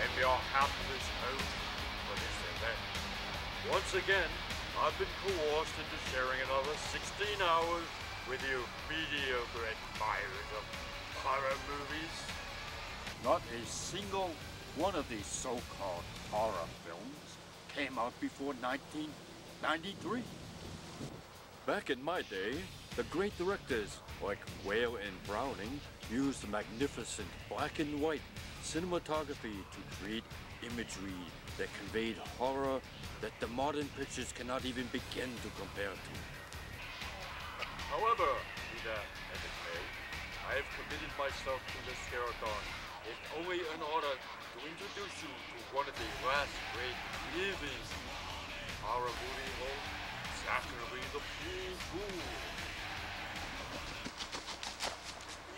and your hapless home for this event. Once again, I've been coerced into sharing another 16 hours with you mediocre admirers of horror movies. Not a single one of these so-called horror films came out before 1993. Back in my day, the great directors like Whale and Browning used magnificent black and white cinematography to create imagery that conveyed horror that the modern pictures cannot even begin to compare to. However, be that as it may, I have committed myself to this marathon, if only in order to introduce you to one of the last great living horror movie hosts, Zacherley the Ghoul.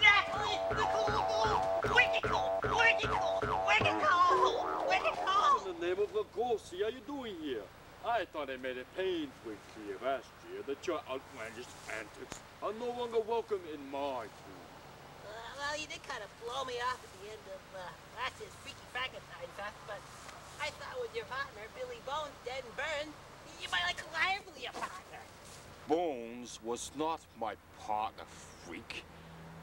Zacherley the Ghoul! Wicked Ghoul! Wicked Ghoul! Wicked Ghoul! Wicked Ghoul! In the name of the ghoul, see how you doing here? I thought I made it painfully clear last year that your outlandish antics are no longer welcome in my tomb. Well, you did kind of blow me off at the end of last year's Freaky Frankenstein Fest, but I thought with your partner, Billy Bones, dead and burned, you might like to hire for your partner. Bones was not my partner, freak.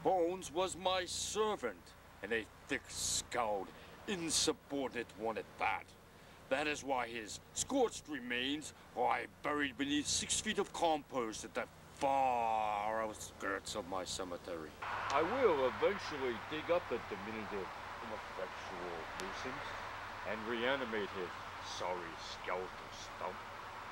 Bones was my servant, and a thick-skulled, insubordinate one at that. That is why his scorched remains lie buried beneath 6 feet of compost at the far outskirts of my cemetery. I will eventually dig up the diminutive, ineffectual nuisance and reanimate his sorry skeletal stump,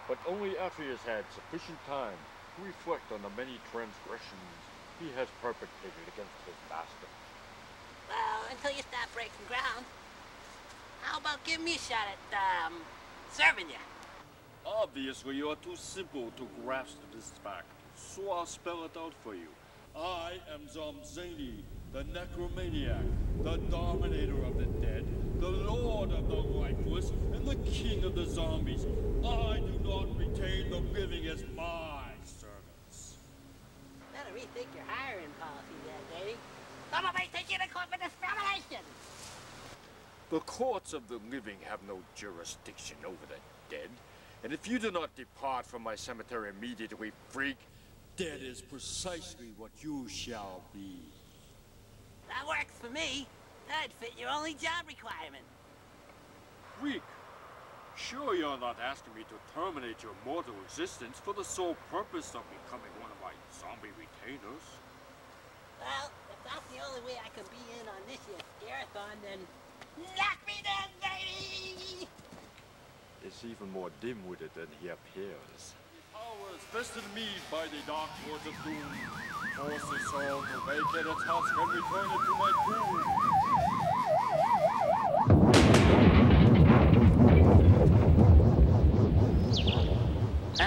but only after he has had sufficient time to reflect on the many transgressions he has perpetrated against his master. Well, until you start breaking ground, how about giving me a shot at, serving you? Obviously, you are too simple to grasp this fact, so I'll spell it out for you. I am Zombzany, the necromaniac, the dominator of the dead, the lord of the lifeless, and the king of the zombies. I do not retain the living as my servants. Better rethink your hiring policy there, Davey. Some of me take you to court for discrimination. The courts of the living have no jurisdiction over the dead, and if you do not depart from my cemetery immediately, freak, dead is precisely what you shall be. That works for me. That'd fit your only job requirement. Freak, sure you're not asking me to terminate your mortal existence for the sole purpose of becoming one of my zombie retainers? Well, if that's the only way I can be in on this year's marathon, then knock me down, baby! It's even more dim-witted than he appears. Powers vested in me by the Dark Lords of Doom. Force the soul to vacate its husk and return it to my tomb. I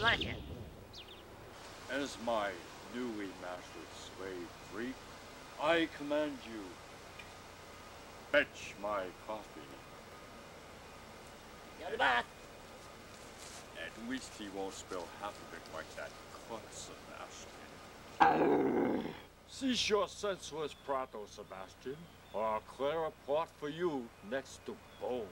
like it. As my newly mastered slave, freak, I command you, fetch my coffee. Go to bath. At least he won't spill half of it like that cut, Sebastian. Cease your senseless prattle, Sebastian, or I'll clear a plot for you next to Bones.